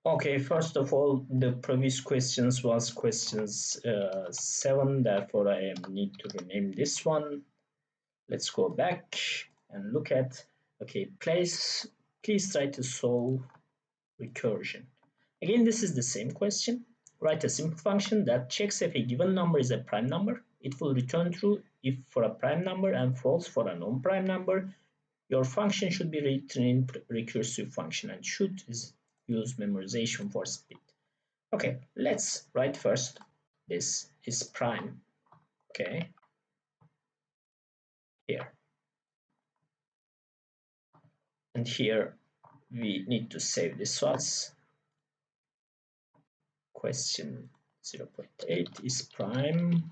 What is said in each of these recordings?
Okay, first of all, the previous questions was questions 7, therefore I need to rename this one. Let's go back and look at, okay, please try to solve recursion. Again, this is the same question. Write a simple function that checks if a given number is a prime number. It will return true if for a prime number and false for a non-prime number. Your function should be written in recursive function and should use memorization for speed. Okay, let's write first. This is prime. Okay, here. And here we need to save this was question 0.8 is prime,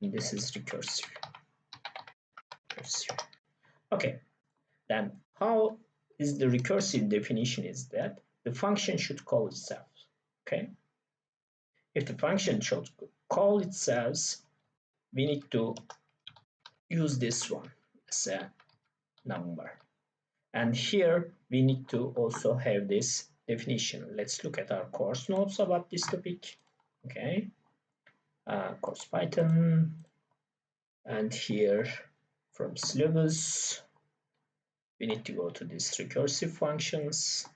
and this is recursive. Okay, then how is the recursive definition is that the function should call itself. Okay, if the function should call itself, we need to use this one as a number. And here we need to also have this definition. Let's look at our course notes about this topic. Okay, course Python, and here from syllabus we need to go to these recursive functions.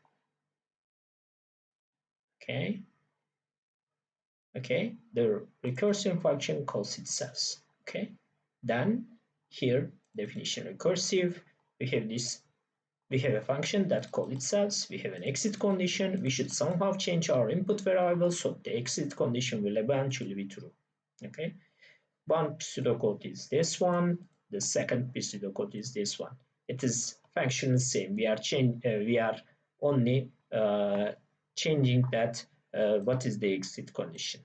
Okay, the recursive function calls itself. Okay, then here definition recursive, we have this. We have a function that calls itself. We have an exit condition. We should somehow change our input variable so the exit condition will eventually be true. Okay, one pseudocode is this one. The second pseudocode is this one. It is function same. We are only changing that what is the exit condition.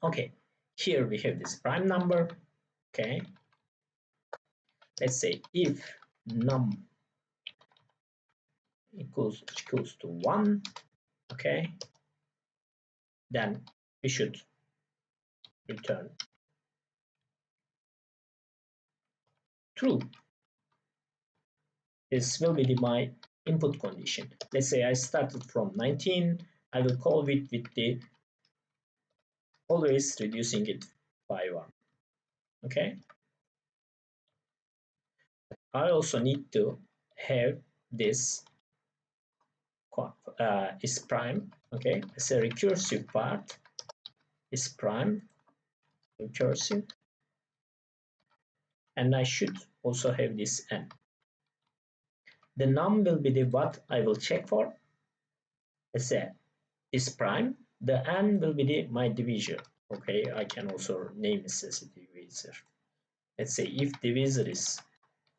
Okay, here we have this prime number. Okay, let's say if num equals to 1, okay, then we should return true. This will be my input condition. Let's say I started from 19, I will call with the always reducing it by 1. Okay, I also need to have this is prime. Okay, as a recursive part is prime recursive, and I should also have this n. The num will be the what I will check for. As a is prime. The n will be my divisor. Okay, I can also name this as a divisor. Let's say if divisor is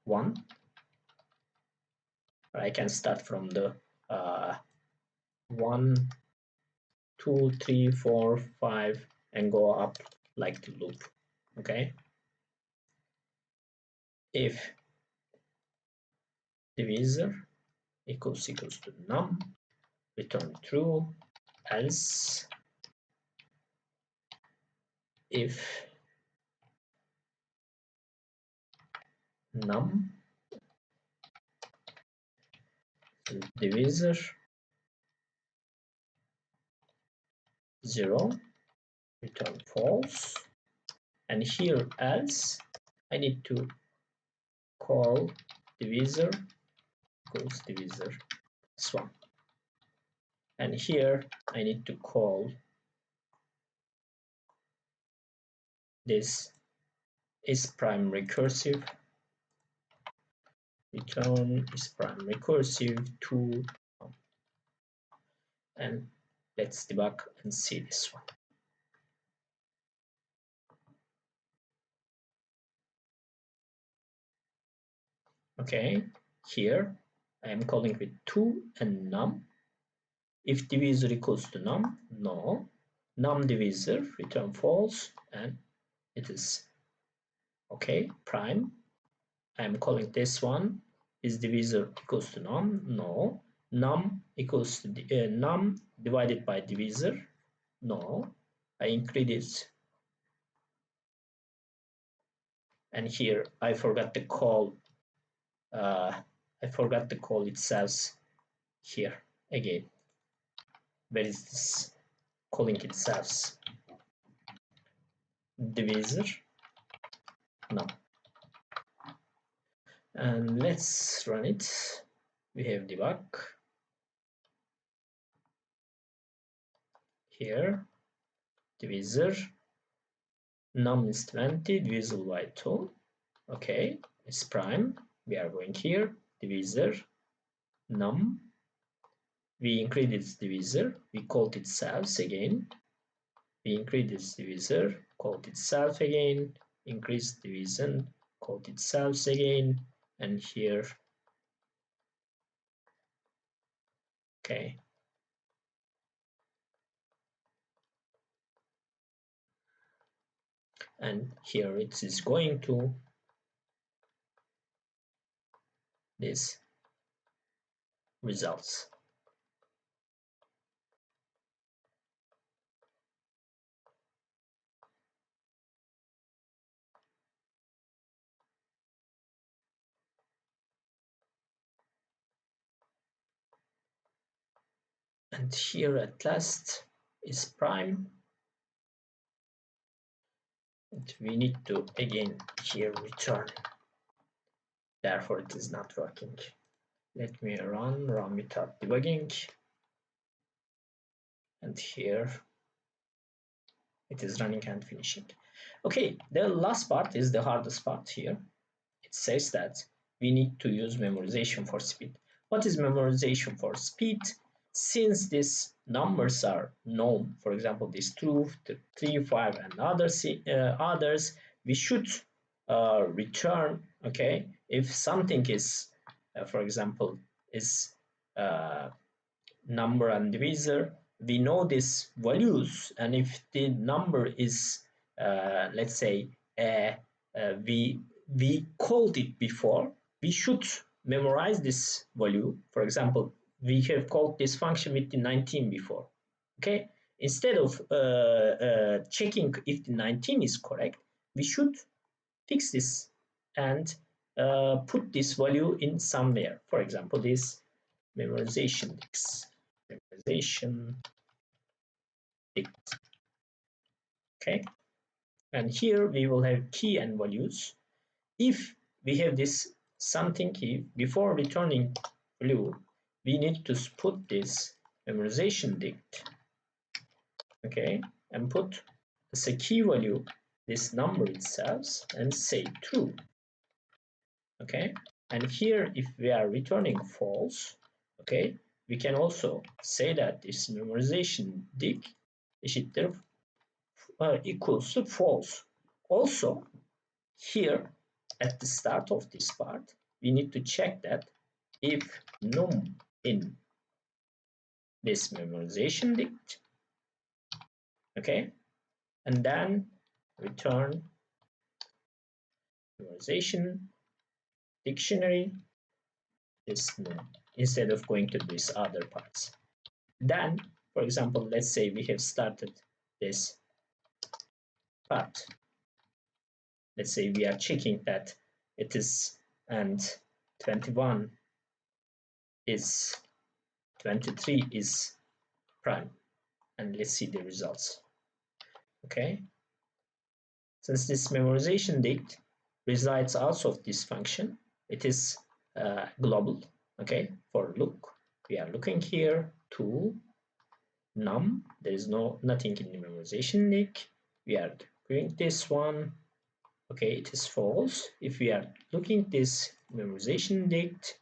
1, I can start from the 1, 2, 3, 4, 5 and go up like the loop. Okay, if divisor equals to num, return true, else if num divisor 0, return false, and here else I need to call divisor equals divisor this one, and here I need to call this is prime recursive, return is prime recursive to, and let's debug and see this one. Okay, here I am calling with 2 and num. If divisor equals to num, no. Num divisor, return false, and it is okay, prime. I am calling this one is divisor equals to num, no. Num equals to num divided by divisor, no. I increase it, and here I forgot to call itself here again. where is this calling itself divisor? No. And let's run it. We have debug here, divisor, num is 20, divisible by 2. Okay, it's prime. We are going here, divisor, num. We increase its divisor, we called it selves again. We increase its divisor, called it self again, increase division, called it selves again, and here, okay. And here it is going to this results. And here at last is prime. And we need to again here return. Therefore it is not working. Let me run without debugging. And here it is running and finishing. Okay, the last part is the hardest part here. It says that we need to use memorization for speed. What is memorization for speed? Since these numbers are known, for example, these 2, 3, 5, and others, we should return, okay, if something is, for example, is number and divisor, we know these values, and if the number is, let's say, we called it before, we should memorize this value. For example, we have called this function with the 19 before. Okay, instead of checking if the 19 is correct, we should fix this and put this value in somewhere. For example, this memorization dict. Okay, and here we will have key and values. If we have this something key, before returning value, we need to put this memorization dict, okay, and put as a key value this number itself and say true. Okay, and here if we are returning false, okay, we can also say that this memorization dict equals to false. Also, here at the start of this part, we need to check that if num in this memorization dict, okay, and then return memorization dictionary is num instead of going to these other parts. Then, for example, let's say we have started this part. Let's say we are checking that it is, and 21 is 23 is prime, and let's see the results. Okay, since this memorization dict resides out of this function, it is global. Okay, for look, we are looking here to num, there is nothing in the memorization dict. We are doing this one, okay, it is false. If we are looking this memorization dict,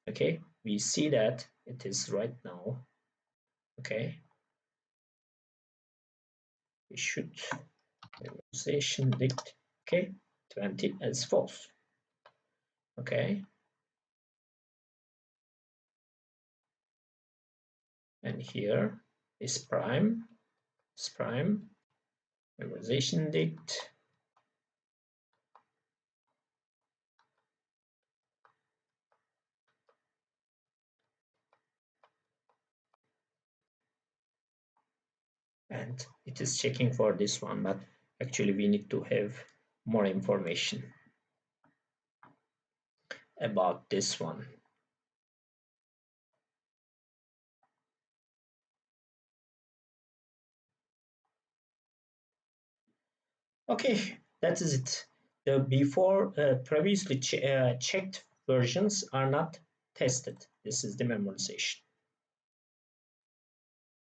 okay, we see that it is right now, okay, we should memorization dict, okay, 20 as false. Okay, and here is prime, memorization dict, and it is checking for this one, but actually we need to have more information about this one. Okay, that is it. The before previously checked versions are not tested. This is the memorization.